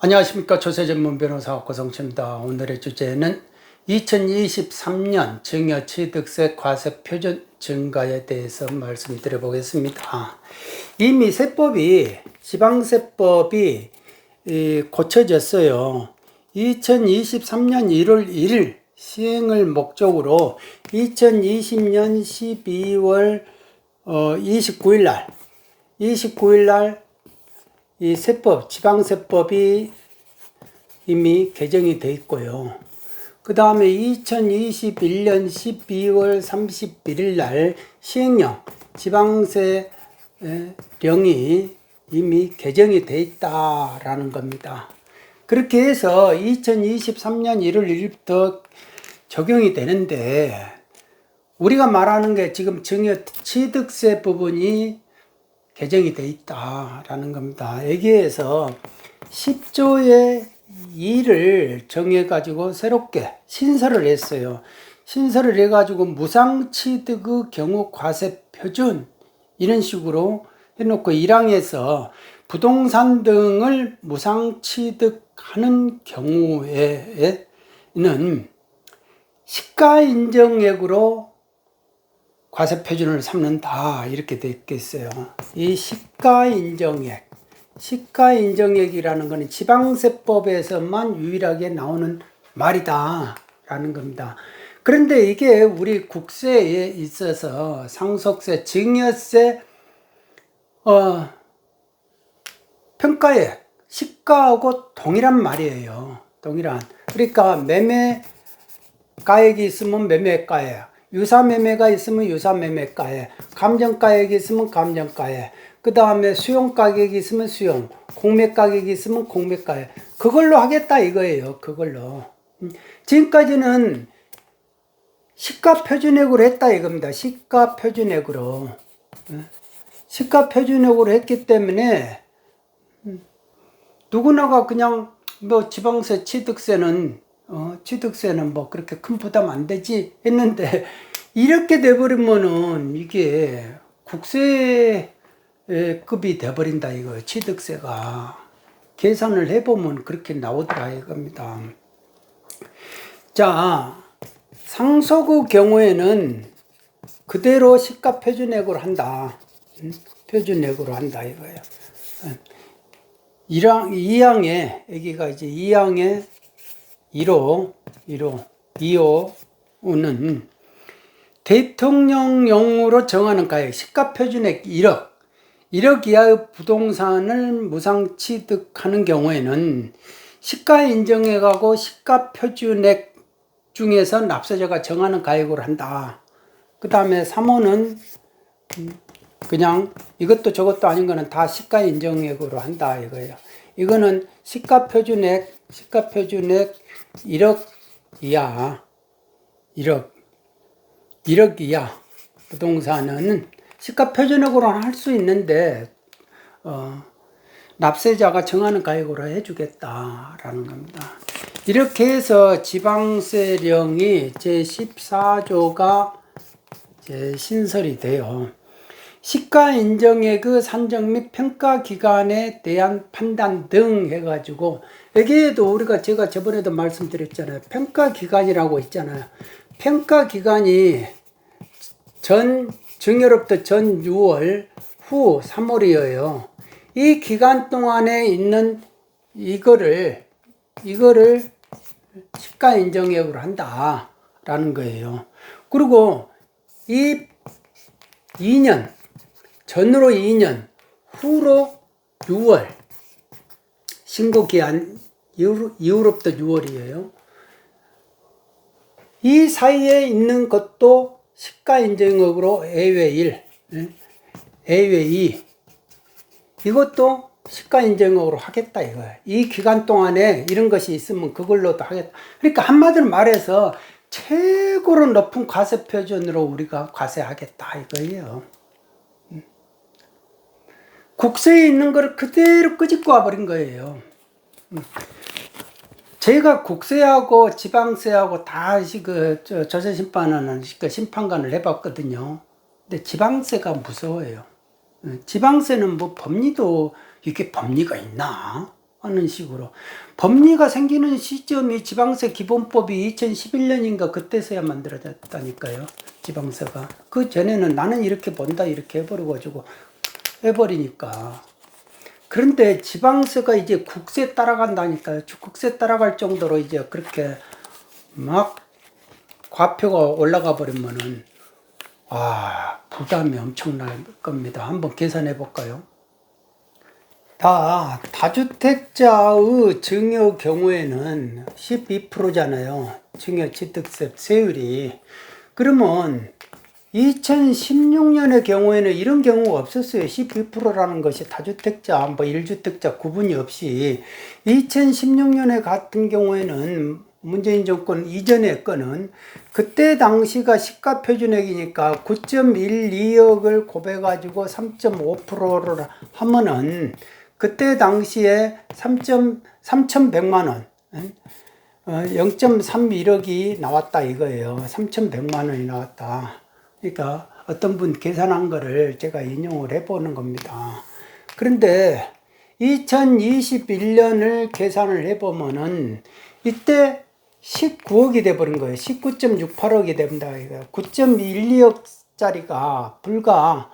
안녕하십니까. 조세전문 변호사 고성철입니다. 오늘의 주제는 2023년 증여취득세 과세 표준 증가에 대해서 말씀드려 보겠습니다. 이미 세법이 지방세법이 고쳐졌어요. 2023년 1월 1일 시행을 목적으로 2020년 12월 29일 날 이 세법, 지방세법이 이미 개정이 돼 있고요. 그 다음에 2021년 12월 31일 날 시행령, 지방세령이 이미 개정이 돼 있다라는 겁니다. 그렇게 해서 2023년 1월 1일부터 적용이 되는데, 우리가 말하는 게 지금 증여취득세 부분이 개정이 돼 있다라는 겁니다. 여기에서 10조의 2를 정해가지고 새롭게 신설을 했어요. 신설을 해가지고 무상취득의 경우 과세 표준 이런 식으로 해놓고 1항에서 부동산 등을 무상취득하는 경우에는 시가인정액으로 과세 표준을 삼는다 이렇게 되어 있어요. 이 시가인정액이라는 것은 지방세법에서만 유일하게 나오는 말이다 라는 겁니다. 그런데 이게 우리 국세에 있어서 상속세, 증여세, 평가액, 시가하고 동일한 말이에요. 동일한. 그러니까 매매가액이 있으면 매매가액, 유사매매가 있으면 유사매매가액, 감정가액이 있으면 감정가액, 그 다음에 수용가격이 있으면 수용, 공매가격이 있으면 공매가액, 그걸로 하겠다 이거예요. 그걸로. 지금까지는 시가표준액으로 했다 이겁니다. 시가표준액으로 했기 때문에 누구나가 그냥 뭐 지방세 취득세는 뭐 그렇게 큰 부담 안 되지 했는데, 이렇게 돼버리면은 이게 국세급이 돼버린다 이거. 취득세가 계산을 해보면 그렇게 나오더라 이겁니다. 자, 상속의 경우에는 그대로 시가표준액으로 한다. 표준액으로 한다 이거예요. 2항에 여기가 이제 2항에 2호는 대통령령으로 정하는 가액, 시가표준액 1억 이하의 부동산을 무상취득하는 경우에는 시가인정액하고 시가표준액 중에서 납세자가 정하는 가액으로 한다. 그 다음에 3호는 그냥 이것도 저것도 아닌 거는 다 시가인정액으로 한다 이거예요. 이거는 시가표준액 1억 이하, 1억 이하 부동산은 시가표준액으로는 할 수 있는데 납세자가 정하는 가액으로 해주겠다라는 겁니다. 이렇게 해서 지방세령이 제14조가 신설이 돼요. 시가인정액의 산정 및 평가기간에 대한 판단 등 해가지고, 여기에도 제가 저번에도 말씀드렸잖아요. 평가기간이라고 있잖아요. 평가기간이 증여로부터 전 6월 후 3월이에요. 이 기간 동안에 있는 이거를 시가인정액으로 한다라는 거예요. 그리고 이 2년 전으로 2년, 후로 6월, 신고기한 이후로부터 6월이에요. 이 사이에 있는 것도 시가인정액으로 예외 1, 예외 2, 이것도 시가인정액으로 하겠다 이거예요. 이 기간 동안에 이런 것이 있으면 그걸로도 하겠다. 그러니까 한마디로 말해서 최고로 높은 과세 표준으로 우리가 과세하겠다 이거예요. 국세에 있는 걸 그대로 끄집고 와버린 거예요. 제가 국세하고 지방세하고 다 조세심판하는 심판관을 해봤거든요. 근데 지방세가 무서워요. 지방세는 뭐 법리도 이게 법리가 있나? 하는 식으로. 법리가 생기는 시점이 지방세 기본법이 2011년인가 그때서야 만들어졌다니까요. 지방세가. 그 전에는 나는 이렇게 본다 이렇게 해버려가지고 해버리니까. 그런데 지방세가 이제 국세 따라간다니까요. 국세 따라갈 정도로 이제 그렇게 막 과표가 올라가 버리면은 부담이 엄청날 겁니다. 한번 계산해 볼까요? 다주택자의 증여 경우에는 12%잖아요. 증여 취득세 세율이. 그러면 2016년의 경우에는 이런 경우가 없었어요. 12%라는 것이 다주택자, 뭐 1주택자 구분이 없이 2016년에 같은 경우에는 문재인 정권 이전의 건은 그때 당시가 시가 표준액이니까 9.12억을 곱해가지고 3.5%를 하면은 그때 당시에 3,100만 원, 0.31억이 나왔다 이거예요. 3,100만 원이 나왔다. 그러니까 어떤 분 계산한 거를 제가 인용을 해보는 겁니다. 그런데 2021년을 계산을 해보면은 이때 19억이 돼버린 거예요. 19.68억이 됩니다. 9.12억짜리가 불과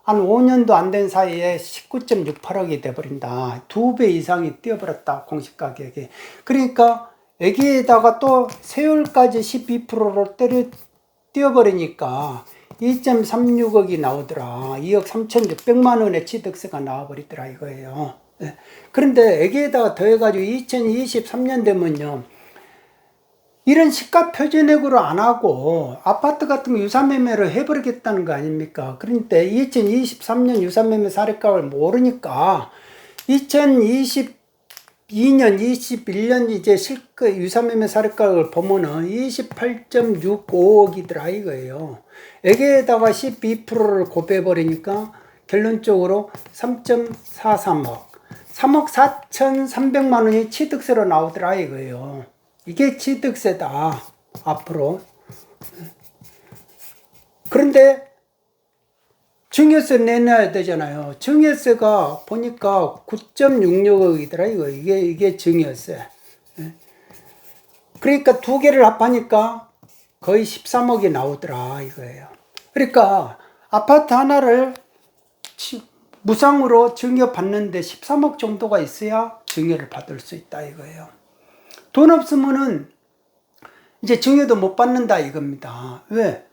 한 5년도 안 된 사이에 19.68억이 돼버린다. 2배 이상이 뛰어버렸다. 공시가격이. 그러니까 여기에다가 또 세율까지 12%로 뛰어버리니까 2.36억이 나오더라. 2억 3,600만 원의 취득세가 나와버리더라 이거예요. 그런데 여기에다가 더해가지고 2023년 되면요, 이런 시가 표준액으로 안 하고 아파트 같은 거 유사매매를 해버리겠다는 거 아닙니까? 그런데 2023년 유사매매 사례값을 모르니까 2022년, 21년 이제 유사매매 사례값을 보면은 28.65억이더라 이거예요. 여기에다가 12%를 곱해버리니까 결론적으로 3.43억. 3억 4,300만 원이 취득세로 나오더라 이거예요. 이게 취득세다 앞으로. 그런데 증여세 내놔야 되잖아요. 증여세가 보니까 9.66억이더라 이게 증여세. 그러니까 두 개를 합하니까 거의 13억이 나오더라 이거예요. 그러니까 아파트 하나를 무상으로 증여받는데 13억 정도가 있어야 증여를 받을 수 있다 이거예요. 돈 없으면은 이제 증여도 못 받는다 이겁니다. 왜?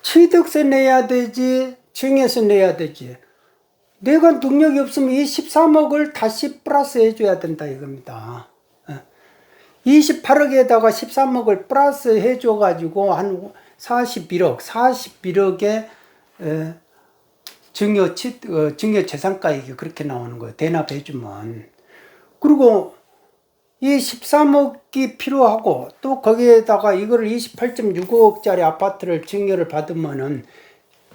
취득세 내야 되지, 증여세 내야 되지. 내가 능력이 없으면 이 13억을 다시 플러스 해줘야 된다 이겁니다. 28억에다가 13억을 플러스 해줘가지고 한 41억에 증여 재산가액이 그렇게 나오는 거예요. 대납해주면. 그리고 이 13억이 필요하고 또 거기에다가 이거를 28.65억짜리 아파트를 증여를 받으면은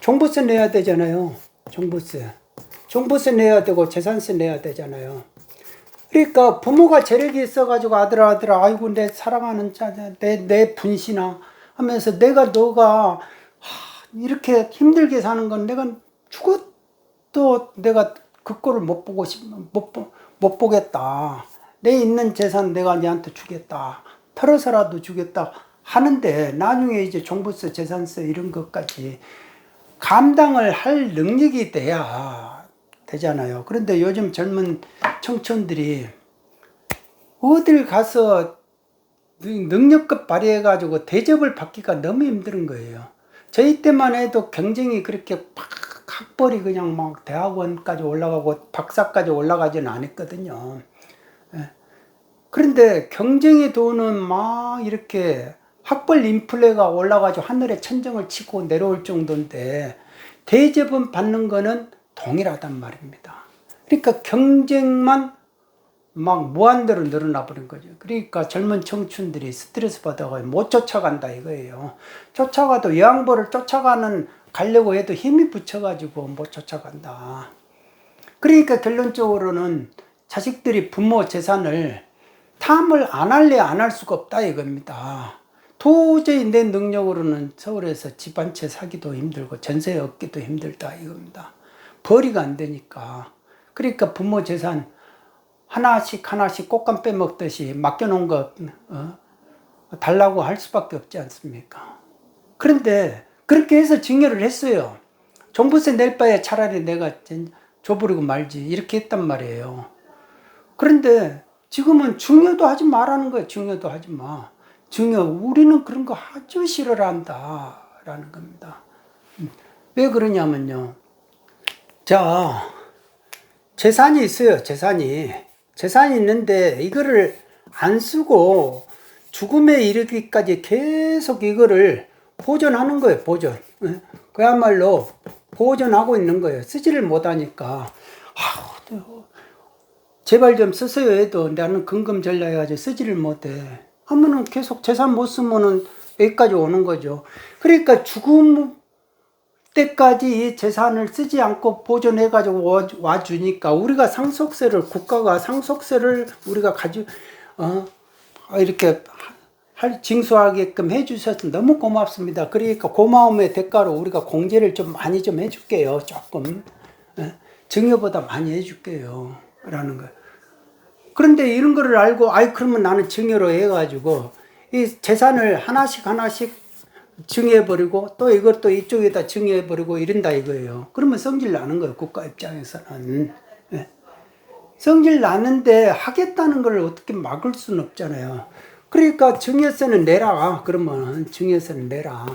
종부세 내야 되잖아요. 종부세 내야 되고 재산세 내야 되잖아요. 그러니까 부모가 재력이 있어가지고 아들아 아이고 내 사랑하는 자자 내 분신아 하면서 너가 이렇게 힘들게 사는 건 내가 죽어도 내가 그 꼴을 못 보겠다. 내 있는 재산 내가 너한테 주겠다. 털어서라도 주겠다 하는데 나중에 이제 종부세, 재산세 이런 것까지 감당을 할 능력이 돼야 되잖아요. 그런데 요즘 젊은 청춘들이 어딜 가서 능력급 발휘해가지고 대접을 받기가 너무 힘든 거예요. 저희 때만 해도 경쟁이 그렇게 팍 학벌이 그냥 막 대학원까지 올라가고 박사까지 올라가지는 않았거든요. 그런데 경쟁의 돈은 막 이렇게 학벌 인플레가 올라가지고 하늘에 천정을 치고 내려올 정도인데 대접은 받는 거는 동일하단 말입니다. 그러니까 경쟁만 막 무한대로 늘어나 버린 거죠. 그러니까 젊은 청춘들이 스트레스 받아가 못 쫓아간다 이거예요. 쫓아가도 여양벌을 가려고 해도 힘이 붙여가지고 못 쫓아간다. 그러니까 결론적으로는 자식들이 부모 재산을 탐을 안 할래 안 할 수가 없다 이겁니다. 도저히 내 능력으로는 서울에서 집 한 채 사기도 힘들고 전세 얻기도 힘들다 이겁니다. 벌이가 안 되니까. 그러니까 부모 재산 하나씩 하나씩 꽃감 빼먹듯이 맡겨놓은 것 달라고 할 수밖에 없지 않습니까? 그런데 그렇게 해서 증여를 했어요. 종부세 낼 바에 차라리 내가 줘버리고 말지 이렇게 했단 말이에요. 그런데 지금은 증여도 하지 말라는 거예요. 증여도 하지 마. 증여, 우리는 그런 거 아주 싫어한다 라는 겁니다. 왜 그러냐면요, 자, 재산이 있어요. 재산이 있는데 이거를 안 쓰고 죽음에 이르기까지 계속 이거를 보존하는 거예요. 보존. 그야말로 보존하고 있는 거예요. 쓰지를 못하니까 제발 좀 쓰세요 해도 나는 금금전략해가지고 쓰지를 못해 하면은 계속 재산 못 쓰면은 여기까지 오는 거죠. 그러니까 죽음 때까지 이 재산을 쓰지 않고 보존해가지고 와주니까 우리가 상속세를, 국가가 상속세를 우리가 이렇게 징수하게끔 해주셔서 너무 고맙습니다. 그러니까 고마움의 대가로 우리가 공제를 좀 많이 좀 해줄게요. 조금. 증여보다 많이 해줄게요. 라는 거예요. 그런데 이런 거를 알고, 그러면 나는 증여로 해가지고 이 재산을 하나씩 증여해버리고 또 이것도 이쪽에다 증여해버리고 이런다 이거예요. 그러면 성질 나는 거예요. 국가 입장에서는. 성질 나는데 하겠다는 걸 어떻게 막을 수는 없잖아요. 그러니까 증여세는 내라. 그러면 증여세는 내라.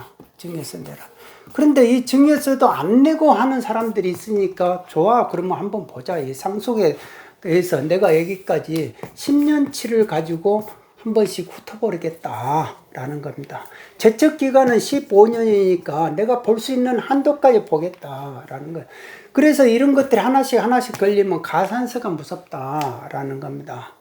그런데 이 증여세도 안 내고 하는 사람들이 있으니까 좋아. 그러면 한번 보자. 이 상속에 대해서 내가 여기까지 10년치를 가지고 한 번씩 훑어버리겠다라는 겁니다. 제척기간은 15년이니까 내가 볼 수 있는 한도까지 보겠다라는 거예요. 그래서 이런 것들이 하나씩 걸리면 가산세가 무섭다라는 겁니다.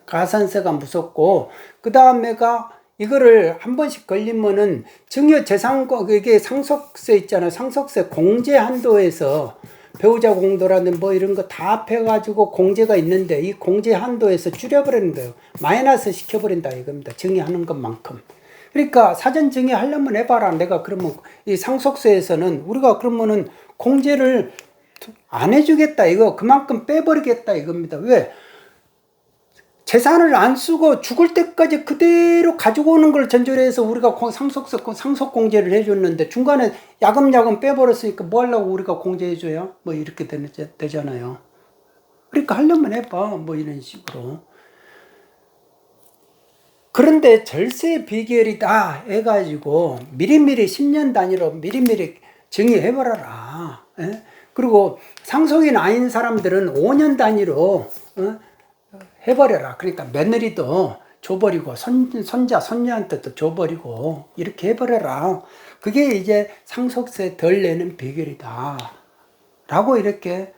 가산세가 무섭고, 그 다음에가 이거를 한 번씩 걸리면은 증여재산권, 이게 상속세 있잖아요. 상속세 공제 한도에서 배우자 공도라든 뭐 이런 거 다 합해가지고 공제가 있는데 이 공제 한도에서 줄여버리는 거예요. 마이너스 시켜버린다 이겁니다. 증여하는 것만큼. 그러니까 사전 증여하려면 해봐라. 내가 그러면 이 상속세에서는 우리가 그러면은 공제를 안 해주겠다 이거, 그만큼 빼버리겠다 이겁니다. 왜? 재산을 안 쓰고 죽을 때까지 그대로 가지고 오는 걸 전제로 해서 우리가 상속 공제를 해줬는데 중간에 야금야금 빼버렸으니까 뭐 하려고 우리가 공제해줘요? 뭐 이렇게 되잖아요. 그러니까 하려면 해봐. 뭐 이런 식으로. 그런데 절세 비결이다 해가지고 미리미리 10년 단위로 미리미리 증여해버려라. 그리고 상속인 아닌 사람들은 5년 단위로 해버려라. 그러니까 며느리도 줘버리고 손자 손녀한테도 줘버리고 이렇게 해버려라. 그게 이제 상속세 덜 내는 비결이다 라고 이렇게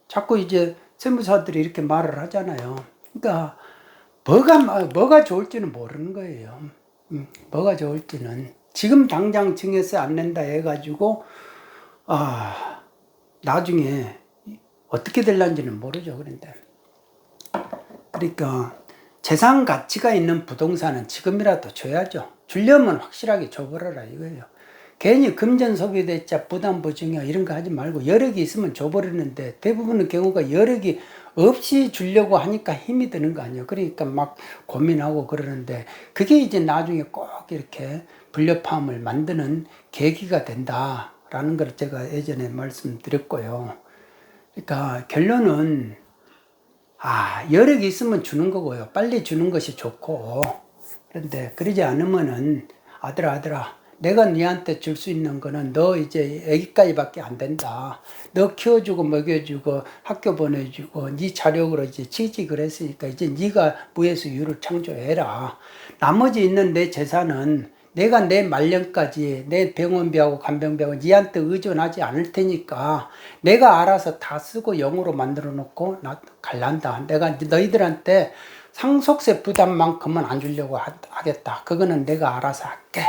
자꾸 이제 세무사들이 이렇게 말을 하잖아요. 그러니까 뭐가 좋을지는 모르는 거예요. 뭐가 좋을지는 지금 당장 증여세 안 낸다 해가지고 나중에 어떻게 될런지는 모르죠. 그러니까 재산 가치가 있는 부동산은 지금이라도 줘야죠. 주려면 확실하게 줘버려라 이거예요. 괜히 금전 소비대차 부담부 증여 이런 거 하지 말고 여력이 있으면 줘버리는데 대부분의 경우가 여력이 없이 주려고 하니까 힘이 드는 거 아니에요. 그러니까 막 고민하고 그러는데 그게 이제 나중에 꼭 이렇게 불협화음을 만드는 계기가 된다라는 걸 제가 예전에 말씀드렸고요. 그러니까 결론은 여력이 있으면 주는 거고요. 빨리 주는 것이 좋고. 그런데 그러지 않으면은 아들아 내가 니한테 줄 수 있는 거는 너 이제 애기까지밖에 안 된다. 너 키워주고 먹여주고 학교 보내주고 네 자력으로 이제 취직을 했으니까 이제 네가 무예수유를 창조해라. 나머지 있는 내 재산은 내가 내 말년까지 내 병원비하고 간병비하고 니한테 의존하지 않을 테니까 내가 알아서 다 쓰고 0으로 만들어 놓고 나 갈란다. 내가 너희들한테 상속세 부담만큼은 안 주려고 하겠다. 그거는 내가 알아서 할게.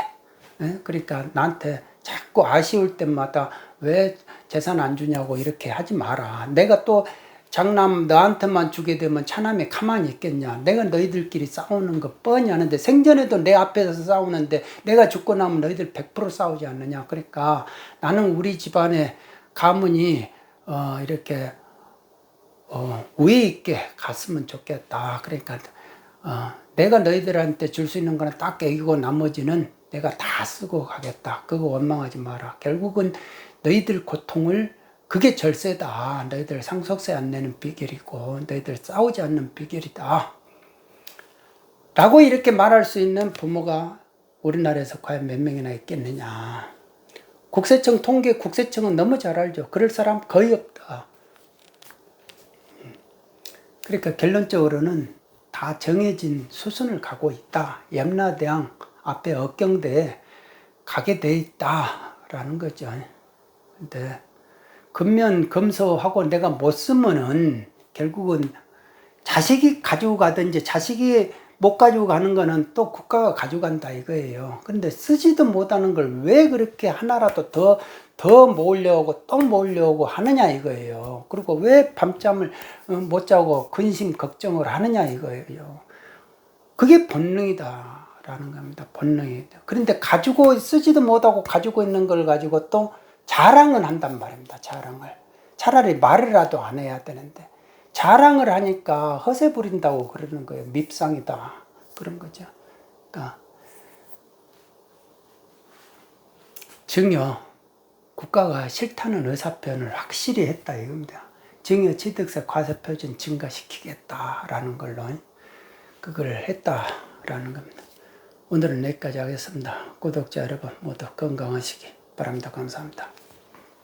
그러니까 나한테 자꾸 아쉬울 때마다 왜 재산 안 주냐고 이렇게 하지 마라. 내가 또 장남 너한테만 주게 되면 차남이 가만히 있겠냐. 내가 너희들끼리 싸우는 거 뻔히 아는데 생전에도 내 앞에서 싸우는데 내가 죽고 나면 너희들 100% 싸우지 않느냐. 그러니까 나는 우리 집안의 가문이 이렇게 우애 있게 갔으면 좋겠다. 그러니까 내가 너희들한테 줄 수 있는 거는 딱 애기고 나머지는 내가 다 쓰고 가겠다. 그거 원망하지 마라. 결국은 너희들 고통을 그게 절세다. 너희들 상속세 안 내는 비결이고 너희들 싸우지 않는 비결이다. 라고 이렇게 말할 수 있는 부모가 우리나라에서 과연 몇 명이나 있겠느냐. 국세청 통계, 국세청은 너무 잘 알죠. 그럴 사람 거의 없다. 그러니까 결론적으로는 다 정해진 수순을 가고 있다. 염라대왕 앞에 억경대에 가게 돼 있다라는 거죠. 근데 금면금소하고 내가 못 쓰면은 결국은 자식이 가지고 가든지 자식이 못 가지고 가는 거는 또 국가가 가져간다 이거예요. 그런데 쓰지도 못하는 걸 왜 그렇게 하나라도 더 모으려고 또 모으려고 하느냐 이거예요. 그리고 왜 밤잠을 못 자고 근심 걱정을 하느냐 이거예요. 그게 본능이다라는 겁니다. 본능이다. 그런데 가지고 쓰지도 못하고 가지고 있는 걸 가지고 또 자랑은 한단 말입니다. 자랑을. 차라리 말이라도 안 해야 되는데 자랑을 하니까 허세 부린다고 그러는 거예요. 밉상이다. 그런 거죠. 그러니까 증여 국가가 싫다는 의사표현을 확실히 했다 이겁니다. 증여 취득세 과세표준 증가시키겠다라는 걸로 그걸 했다라는 겁니다. 오늘은 여기까지 하겠습니다. 구독자 여러분 모두 건강하시기 바랍니다. 감사합니다.